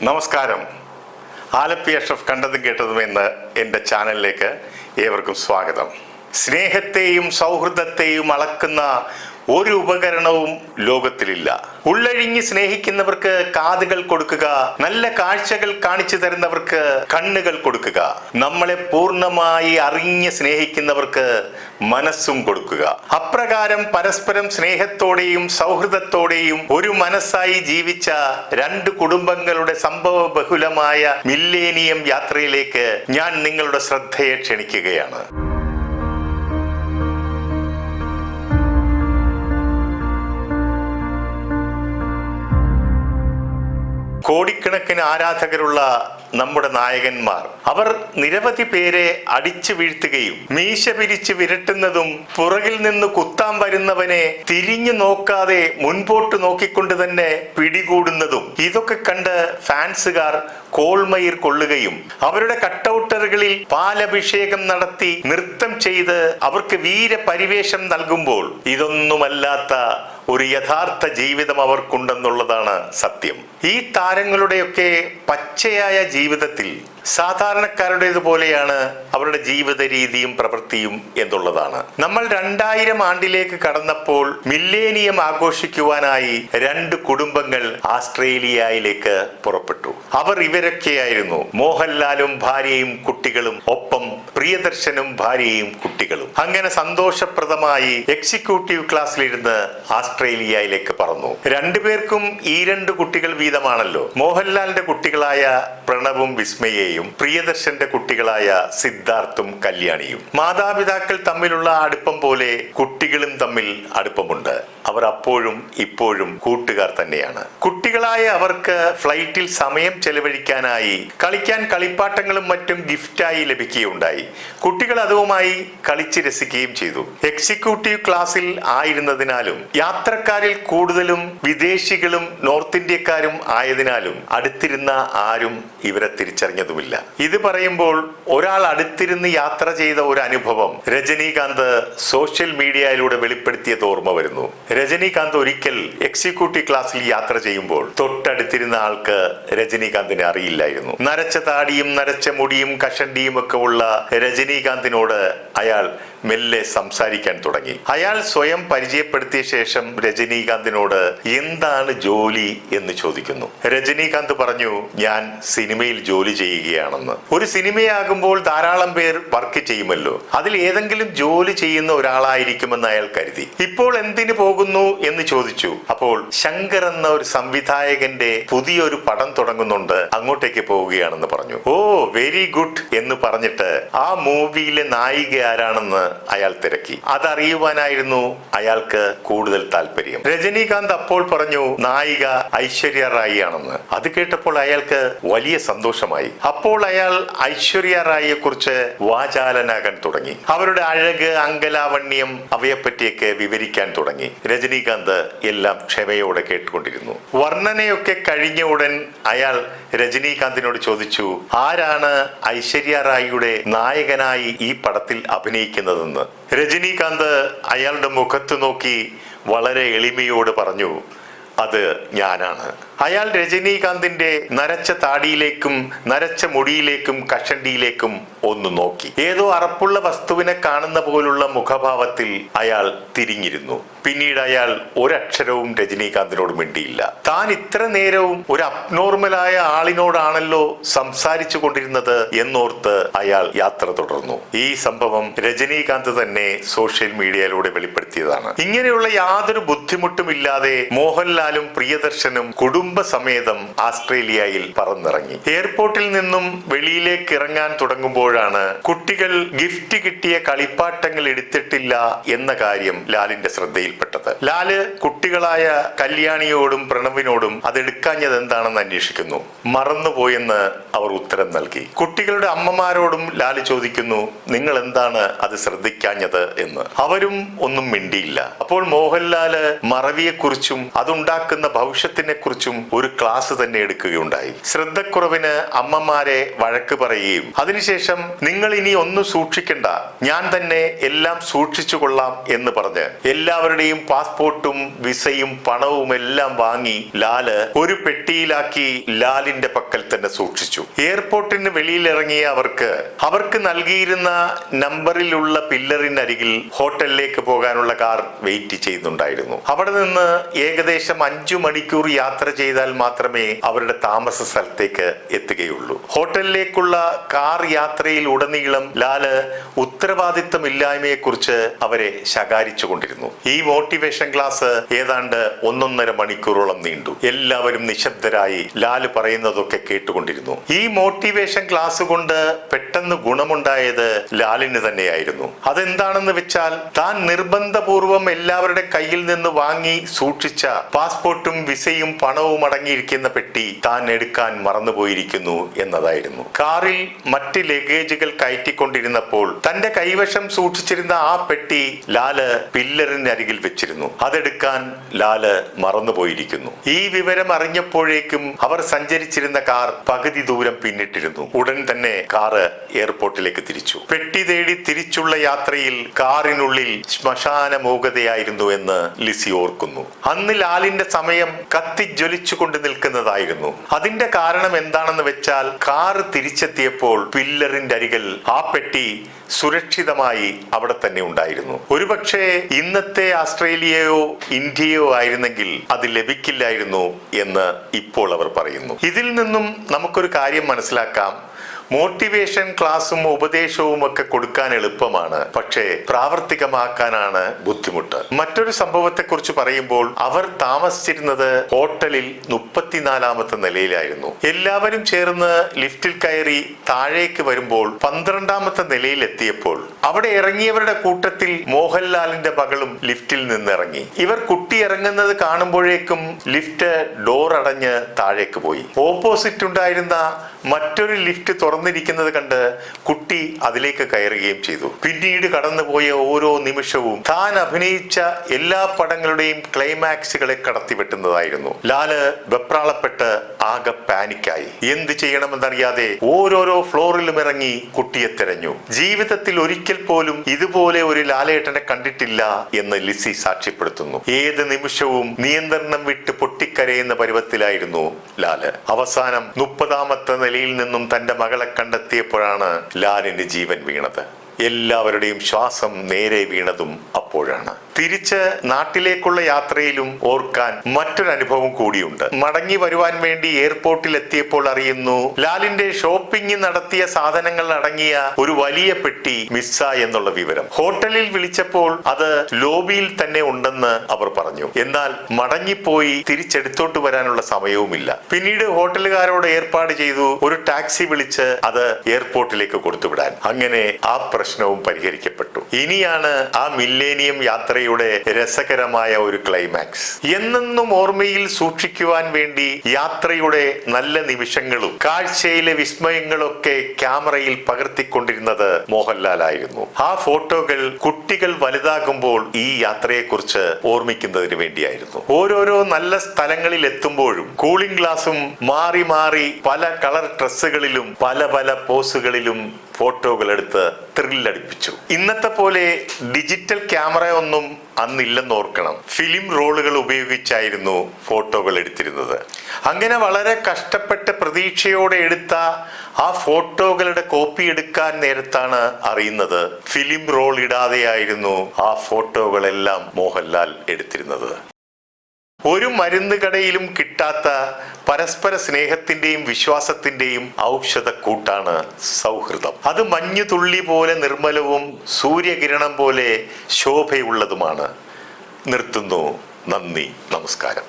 നമസ്കാരം. ആലപ്പി അഷ്റഫ് കണ്ടതും കേട്ടതും എന്ന എൻ്റെ ചാനലിലേക്ക് ഏവർക്കും സ്വാഗതം. സ്നേഹത്തെയും സൗഹൃദത്തെയും അളക്കുന്ന ഒരു ഉപകരണവും ലോകത്തിലില്ല. ഉള്ളഴിഞ്ഞ് സ്നേഹിക്കുന്നവർക്ക് കാതുകൾ കൊടുക്കുക, നല്ല കാഴ്ചകൾ കാണിച്ചു തരുന്നവർക്ക് കണ്ണുകൾ കൊടുക്കുക, നമ്മളെ പൂർണ്ണമായി അറിഞ്ഞ് സ്നേഹിക്കുന്നവർക്ക് മനസ്സും കൊടുക്കുക. അപ്രകാരം പരസ്പരം സ്നേഹത്തോടെയും സൗഹൃദത്തോടെയും ഒരു മനസ്സായി ജീവിച്ച രണ്ട് കുടുംബങ്ങളുടെ സംഭവ ബഹുലമായ മില്ലേനിയം യാത്രയിലേക്ക് ഞാൻ നിങ്ങളുടെ ശ്രദ്ധയെ ക്ഷണിക്കുകയാണ്. കോടിക്കണക്കിന് ആരാധകരുള്ള നമ്മുടെ നായകന്മാർ, അവർ നിരവധി പേരെ അടിച്ചു വീഴ്ത്തുകയും മീശ പിരിച്ച് വിരട്ടുന്നതും പുറകിൽ നിന്ന് കുത്താൻ വരുന്നവനെ തിരിഞ്ഞു നോക്കാതെ മുൻപോട്ട് നോക്കിക്കൊണ്ട് തന്നെ പിടികൂടുന്നതും ഇതൊക്കെ കണ്ട് ഫാൻസുകാർ കോൾമയിർ കൊള്ളുകയും അവരുടെ കട്ടൗട്ടറുകളിൽ പാലഭിഷേകം നടത്തി നൃത്തം ചെയ്ത് അവർക്ക് വീരപരിവേഷം നൽകുമ്പോൾ ഇതൊന്നുമല്ലാത്ത ഒരു യഥാർത്ഥ ജീവിതം അവർക്കുണ്ടെന്നുള്ളതാണ് സത്യം. ഈ താരങ്ങളുടെയൊക്കെ പച്ചയായ ജീവിതത്തിൽ സാധാരണക്കാരുടേതുപോലെയാണ് അവരുടെ ജീവിത രീതിയും പ്രവൃത്തിയും എന്നുള്ളതാണ്. നമ്മൾ 2000 ആണ്ടിലേക്ക് കടന്നപ്പോൾ മില്ലേനിയം ആഘോഷിക്കുവാനായി രണ്ട് കുടുംബങ്ങൾ ആസ്ട്രേലിയയിലേക്ക് പുറപ്പെട്ടു. അവർ ഇവരൊക്കെയായിരുന്നു: മോഹൻലാലും ഭാര്യയും കുട്ടികളും, ഒപ്പം പ്രിയദർശനും ഭാര്യയും കുട്ടികളും. അങ്ങനെ സന്തോഷപ്രദമായി എക്സിക്യൂട്ടീവ് ക്ലാസ്സിലിരുന്ന് ആസ്ട്രേലിയയിലേക്ക് പറന്നു. രണ്ടുപേർക്കും ഈ 2 കുട്ടികൾ വീതമാണല്ലോ. മോഹൻലാലിന്റെ കുട്ടികളായ പ്രണവും വിസ്മയെയും പ്രിയദർശന്റെ കുട്ടികളായ സിദ്ധാർത്ഥും കല്യാണിയും. മാതാപിതാക്കൾ തമ്മിലുള്ള അടുപ്പം പോലെ കുട്ടികളും തമ്മിൽ അടുപ്പമുണ്ട്. അവർ അപ്പോഴും ഇപ്പോഴും കൂട്ടുകാർ തന്നെയാണ്. കുട്ടികളായ അവർക്ക് ഫ്ലൈറ്റിൽ സമയം ചെലവഴിക്കാനായി കളിക്കാൻ കളിപ്പാട്ടങ്ങളും മറ്റും ഗിഫ്റ്റായി ലഭിക്കുകയുണ്ടായി. കുട്ടികൾ അതുമായി കളിച്ച് രസിക്കുകയും ചെയ്തു. എക്സിക്യൂട്ടീവ് ക്ലാസ്സിൽ ആയിരുന്നതിനാലും യാത്രക്കാരിൽ കൂടുതലും വിദേശികളും നോർത്ത് ഇന്ത്യക്കാരും ആയതിനാലും അടുത്തിരുന്ന ആരും ഇവരെ തിരിച്ചറിഞ്ഞതുമില്ല. ഇത് പറയുമ്പോൾ ഒരാൾ അടുത്തിരുന്ന് യാത്ര ചെയ്ത ഒരു അനുഭവം രജനീകാന്ത് സോഷ്യൽ മീഡിയയിലൂടെ വെളിപ്പെടുത്തിയത് ഓർമ്മ വരുന്നു. രജനീകാന്ത് ഒരിക്കൽ എക്സിക്യൂട്ടീവ് ക്ലാസ്സിൽ യാത്ര ചെയ്യുമ്പോൾ തൊട്ടടുത്തിരുന്ന ആൾക്ക് രജനീകാന്തിനെ അറിയില്ലായിരുന്നു. നരച്ച താടിയും നരച്ച മുടിയും കഷണ്ടിയും ഒക്കെ ഉള്ള രജനീകാന്തിനോട് അയാൾ മെല്ലെ സംസാരിക്കാൻ തുടങ്ങി. അയാൾ സ്വയം പരിചയപ്പെടുത്തിയ ശേഷം രജനീകാന്തിനോട് എന്താണ് ജോലി എന്ന് ചോദിക്കുന്നു. രജനീകാന്ത് പറഞ്ഞു, ഞാൻ സിനിമയിൽ ജോലി ചെയ്യുകയാണെന്ന്. ഒരു സിനിമയാകുമ്പോൾ ധാരാളം പേർ വർക്ക് ചെയ്യുമല്ലോ, അതിൽ ഏതെങ്കിലും ജോലി ചെയ്യുന്ന ഒരാളായിരിക്കുമെന്ന് അയാൾ കരുതി. ഇപ്പോൾ എന്തിനു പോകുന്നു എന്ന് ചോദിച്ചു. അപ്പോൾ ശങ്കർ എന്ന ഒരു സംവിധായകന്റെ പുതിയൊരു പടം തുടങ്ങുന്നുണ്ട്, അങ്ങോട്ടേക്ക് പോവുകയാണെന്ന് പറഞ്ഞു. ഓ, വെരി ഗുഡ് എന്ന് പറഞ്ഞിട്ട് ആ മൂവിയിലെ നായിക ആരാണെന്ന് അയാൾ തിരക്കി. അതറിയുവാനായിരുന്നു അയാൾക്ക് കൂടുതൽ താല്പര്യം. രജനീകാന്ത് അപ്പോൾ പറഞ്ഞു, നായിക ഐശ്വര്യ റായി ആണെന്ന്. അത് കേട്ടപ്പോൾ അയാൾക്ക് വലിയ സന്തോഷമായി. അപ്പോൾ അയാൾ ഐശ്വര്യ റായിയെ കുറിച്ച് വാചാലനാകാൻ തുടങ്ങി. അവരുടെ അഴക്, അങ്കലാവണ്യം, അവയെപ്പറ്റിയൊക്കെ വിവരിക്കാൻ തുടങ്ങി. രജനീകാന്ത് എല്ലാം ക്ഷമയോടെ കേട്ടുകൊണ്ടിരുന്നു. വർണ്ണനയൊക്കെ കഴിഞ്ഞ ഉടൻ അയാൾ രജനീകാന്തിനോട് ചോദിച്ചു, ആരാണ് ഐശ്വര്യ റായിയുടെ നായകനായി ഈ പടത്തിൽ അഭിനയിക്കുന്നതെന്ന്. രജനീകാന്ത് അയാളുടെ മുഖത്ത് നോക്കി വളരെ എളിമയോട് പറഞ്ഞു, അത് ഞാനാണ്. അയാൾ രജനീകാന്തിന്റെ നരച്ച താടിയിലേക്കും നരച്ച മുടിയിലേക്കും കഷണ്ടിയിലേക്കും ഒന്ന് നോക്കി. ഏതോ അറപ്പുള്ള വസ്തുവിനെ കാണുന്ന പോലുള്ള മുഖഭാവത്തിൽ അയാൾ തിരിഞ്ഞിരുന്നു. പിന്നീട് അയാൾ ഒരക്ഷരവും രജനീകാന്തിനോട് മിണ്ടിയില്ല. താൻ ഇത്ര നേരവും ഒരു അബ്നോർമലായ ആളിനോടാണല്ലോ സംസാരിച്ചു കൊണ്ടിരുന്നത് എന്നോർത്ത് അയാൾ യാത്ര തുടർന്നു. ഈ സംഭവം രജനീകാന്ത് തന്നെ സോഷ്യൽ മീഡിയയിലൂടെ വെളിപ്പെടുത്തിയതാണ്. ഇങ്ങനെയുള്ള യാതൊരു ബുദ്ധിമുട്ടുമില്ലാതെ മോഹൻലാലും പ്രിയദർശനും കുടുംബസമേതം ആസ്ട്രേലിയയിൽ പറന്നിറങ്ങി. എയർപോർട്ടിൽ നിന്നും വെളിയിലേക്ക് ഇറങ്ങാൻ തുടങ്ങുമ്പോഴാണ് കുട്ടികൾ ഗിഫ്റ്റ് കിട്ടിയ കളിപ്പാട്ടങ്ങൾ എടുത്തിട്ടില്ല എന്ന കാര്യം ലാലിന്റെ ശ്രദ്ധയിൽപ്പെട്ടത്. ലാല് കുട്ടികളായ കല്യാണിയോടും പ്രണവിനോടും അതെടുക്കാഞ്ഞത് എന്താണെന്ന് അന്വേഷിക്കുന്നു. മറന്നുപോയെന്ന് അവർ ഉത്തരം നൽകി. കുട്ടികളുടെ അമ്മമാരോടും ലാല് ചോദിക്കുന്നു, നിങ്ങൾ എന്താണ് അത് ശ്രദ്ധിക്കാഞ്ഞത് എന്ന്. അവരും ഒന്നും മിണ്ടിയില്ല. അപ്പോൾ മോഹൻലാല് മറവിയെക്കുറിച്ചും അതുണ്ടാക്കുന്ന ഭവിഷ്യത്തിനെ കുറിച്ചും ഒരു ക്ലാസ് തന്നെ എടുക്കുകയുണ്ടായി. ശ്രദ്ധക്കുറവിന് അമ്മമാരെ വഴക്ക് പറയുകയും അതിനുശേഷം നിങ്ങൾ ഇനി ഒന്നും സൂക്ഷിക്കണ്ട, ഞാൻ തന്നെ എല്ലാം സൂക്ഷിച്ചു കൊള്ളാം എന്ന് പറഞ്ഞ് എല്ലാവരുടെയും ലാലിന്റെയും പാസ്പോർട്ടും വിസയും പണവും എല്ലാം വാങ്ങി ലാല് ഒരു പെട്ടിയിലാക്കി ലാലിന്റെ പക്കൽ തന്നെ സൂക്ഷിച്ചു. എയർപോർട്ടിന് വെളിയിലിറങ്ങിയ അവർക്ക് നൽകിയിരുന്ന നമ്പറിലുള്ള പില്ലറിനരികിൽ ഹോട്ടലിലേക്ക് പോകാനുള്ള കാർ വെയിറ്റ് ചെയ്യുന്നുണ്ടായിരുന്നു. അവിടെ നിന്ന് ഏകദേശം 5 മണിക്കൂർ യാത്ര ചെയ്താൽ മാത്രമേ അവരുടെ താമസ സ്ഥലത്തേക്ക് എത്തുകയുള്ളൂ. ഹോട്ടലിലേക്കുള്ള കാർ യാത്രയിൽ ഉടനീളം ലാല് ഉത്തരവാദിത്തമില്ലായ്മയെ കുറിച്ച് അവരെ ശകാരിച്ചു കൊണ്ടിരുന്നു. ഈ മോട്ടിവേഷൻ ക്ലാസ് ഏതാണ്ട് 1.5 മണിക്കൂറോളം നീണ്ടു. എല്ലാവരും നിശബ്ദരായി ലാല് പറയുന്നതൊക്കെ കേട്ടുകൊണ്ടിരുന്നു. ഈ മോട്ടിവേഷൻ ക്ലാസ് കൊണ്ട് പെട്ടെന്ന് ഗുണമുണ്ടായത് ലാലിന് തന്നെയായിരുന്നു. അതെന്താണെന്ന് വെച്ചാൽ താൻ നിർബന്ധപൂർവം എല്ലാവരുടെ കയ്യിൽ നിന്ന് വാങ്ങി സൂക്ഷിച്ച പാസ്പോർട്ടും വിസയും പണവും അടങ്ങിയിരിക്കുന്ന പെട്ടി താൻ എടുക്കാൻ മറന്നുപോയിരിക്കുന്നു എന്നതായിരുന്നു. കാറിൽ മറ്റ് ലഗേജുകൾ കയറ്റിക്കൊണ്ടിരുന്നപ്പോൾ തന്റെ കൈവശം സൂക്ഷിച്ചിരുന്ന ആ പെട്ടി ലാല് പില്ലറിനരികിൽ വെച്ചിരുന്നു. അതെടുക്കാൻ ലാല് മറന്നുപോയിരിക്കുന്നു. ഈ വിവരം അറിഞ്ഞപ്പോഴേക്കും അവർ സഞ്ചരിച്ചിരുന്ന കാർ പകുതി ദൂരം പിന്നിട്ടിരുന്നു. ഉടൻ തന്നെ കാറ് എയർപോർട്ടിലേക്ക് തിരിച്ചു. പെട്ടി തേടി തിരിച്ചുള്ള യാത്രയിൽ കാറിനുള്ളിൽ ശ്മശാന മൂകതയായിരുന്നു എന്ന് ലിസി ഓർക്കുന്നു. അന്ന് ലാലിന്റെ സമയം കത്തിജ്വലിച്ചുകൊണ്ട് നിൽക്കുന്നതായിരുന്നു. അതിന്റെ കാരണം എന്താണെന്ന് വെച്ചാൽ കാറ് തിരിച്ചെത്തിയപ്പോൾ പില്ലറിന്റെ അരികിൽ ആ പെട്ടി സുരക്ഷിതമായി അവിടെ തന്നെ ഉണ്ടായിരുന്നു. ഒരുപക്ഷെ ഇന്നത്തെ ഓസ്ട്രേലിയയോ ഇന്ത്യയോ ആയിരുന്നെങ്കിൽ അത് ലഭിക്കില്ലായിരുന്നു എന്ന് ഇപ്പോൾ അവർ പറയുന്നു. ഇതിൽ നിന്നും നമുക്കൊരു കാര്യം മനസ്സിലാക്കാം. മോട്ടിവേഷൻ ക്ലാസും ഉപദേശവും ഒക്കെ കൊടുക്കാൻ എളുപ്പമാണ്, പക്ഷേ പ്രാവർത്തികമാക്കാനാണ് ബുദ്ധിമുട്ട്. മറ്റൊരു സംഭവത്തെ കുറിച്ച് പറയുമ്പോൾ അവർ താമസിച്ചിരുന്നത് ഹോട്ടലിൽ 34ാമത്തെ നിലയിലായിരുന്നു. എല്ലാവരും ചേർന്ന് ലിഫ്റ്റിൽ കയറി താഴേക്ക് വരുമ്പോൾ 12ാമത്തെ നിലയിൽ എത്തിയപ്പോൾ അവിടെ ഇറങ്ങിയവരുടെ കൂട്ടത്തിൽ മോഹൻലാലിന്റെ മകളും ലിഫ്റ്റിൽ നിന്നിറങ്ങി. ഇവർ കുട്ടി ഇറങ്ങുന്നത് കാണുമ്പോഴേക്കും ലിഫ്റ്റ് ഡോർ അടഞ്ഞ് താഴേക്ക് പോയി. ഓപ്പോസിറ്റ് ഉണ്ടായിരുന്ന മറ്റൊരു ലിഫ്റ്റ് തുറന്നിരിക്കുന്നത് കണ്ട് കുട്ടി അതിലേക്ക് കയറുകയും ചെയ്തു. പിന്നീട് കടന്നുപോയ ഓരോ നിമിഷവും താൻ അഭിനയിച്ച എല്ലാ പടങ്ങളുടെയും ക്ലൈമാക്സുകളെ കടത്തിവെട്ടുന്നതായിരുന്നു. ലാല് വെപ്രാളപ്പെട്ട് ആകെ പാനിക്കായി. എന്ത് ചെയ്യണമെന്നറിയാതെ ഓരോരോ ഫ്ലോറിലും ഇറങ്ങി കുട്ടിയെ തിരഞ്ഞു. ജീവിതത്തിൽ ഒരിക്കൽ പോലും ഇതുപോലെ ഒരു ലാലേട്ടനെ കണ്ടിട്ടില്ല എന്ന് ലിസി സാക്ഷ്യപ്പെടുത്തുന്നു. ഏത് നിമിഷവും നിയന്ത്രണം വിട്ട് പൊട്ടിക്കരയുന്ന പരുവത്തിലായിരുന്നു ലാല്. അവസാനം 30ാമത്തെ നിലയിൽ നിന്നും തന്റെ മകളെ കണ്ടെത്തിയപ്പോഴാണ് ലാലിന് ജീവൻ വീണത്. എല്ലാവരുടെയും ശ്വാസം നേരെ വീണതും അപ്പോഴാണ്. തിരിച്ച് നാട്ടിലേക്കുള്ള യാത്രയിലും ഓർക്കാൻ മറ്റൊരനുഭവം കൂടിയുണ്ട്. മടങ്ങി വരുവാൻ വേണ്ടി എയർപോർട്ടിൽ എത്തിയപ്പോൾ അറിയുന്നു ലാലിന്റെ ഷോപ്പിംഗ് നടത്തിയ സാധനങ്ങൾ അടങ്ങിയ ഒരു വലിയ പെട്ടി മിസ്സായി എന്നുള്ള വിവരം. ഹോട്ടലിൽ വിളിച്ചപ്പോൾ അത് ലോബിയിൽ തന്നെ ഉണ്ടെന്ന് അവർ പറഞ്ഞു. എന്നാൽ മടങ്ങിപ്പോയി തിരിച്ചെടുത്തോട്ട് വരാനുള്ള സമയവുമില്ല. പിന്നീട് ഹോട്ടലുകാരോട് ഏർപ്പാട് ചെയ്തു ഒരു ടാക്സി വിളിച്ച് അത് എയർപോർട്ടിലേക്ക് കൊടുത്തുവിടാൻ. അങ്ങനെ ആ പ്രശ്നവും പരിഹരിക്കപ്പെട്ടു. ഇനിയാണ് ആ മില്ലേനിയം യാത്രയുടെ രസകരമായ ഒരു ക്ലൈമാക്സ്. എന്നെന്നും ഓർമ്മയിൽ സൂക്ഷിക്കുവാൻ വേണ്ടി യാത്രയുടെ നല്ല നിമിഷങ്ങളും കാഴ്ചയിലെ വിസ്മയങ്ങളൊക്കെ ക്യാമറയിൽ പകർത്തിക്കൊണ്ടിരുന്നത് മോഹൻലാൽ ആയിരുന്നു. ആ ഫോട്ടോകൾ കുട്ടികൾ വലുതാകുമ്പോൾ ഈ യാത്രയെക്കുറിച്ച് ഓർമ്മിക്കുന്നതിന് വേണ്ടിയായിരുന്നു. ഓരോരോ നല്ല സ്ഥലങ്ങളിൽ എത്തുമ്പോഴും കൂളിംഗ് ഗ്ലാസും മാറി മാറി പല കളർ ഡ്രസ്സുകളിലും പല പല പോസുകളിലും ഫോട്ടോകൾ എടുത്ത് ത്രില്ലടിപ്പിച്ചു. ഇന്നത്തെ പോലെ ഡിജിറ്റൽ ക്യാമറ ഒന്നും അന്നില്ലെന്ന് ഓർക്കണം. ഫിലിം റോളുകൾ ഉപയോഗിച്ചായിരുന്നു ഫോട്ടോകൾ എടുത്തിരുന്നത്. അങ്ങനെ വളരെ കഷ്ടപ്പെട്ട് പ്രതീക്ഷയോടെ എടുത്ത ആ ഫോട്ടോകളുടെ കോപ്പി എടുക്കാൻ നേരത്താണ് അറിയുന്നത് ഫിലിം റോൾ ഇടാതെയായിരുന്നു ആ ഫോട്ടോകളെല്ലാം മോഹൻലാൽ എടുത്തിരുന്നത്. ഒരു മരുന്ന് കടയിലും കിട്ടാത്ത പരസ്പര സ്നേഹത്തിന്റെയും വിശ്വാസത്തിന്റെയും ഔഷധ കൂട്ടാണ് സൗഹൃദം. അത് മഞ്ഞുതുള്ളി പോലെ നിർമ്മലവും സൂര്യകിരണം പോലെ ശോഭയുള്ളതുമാണ്. നിർത്തുന്നു. നന്ദി, നമസ്കാരം.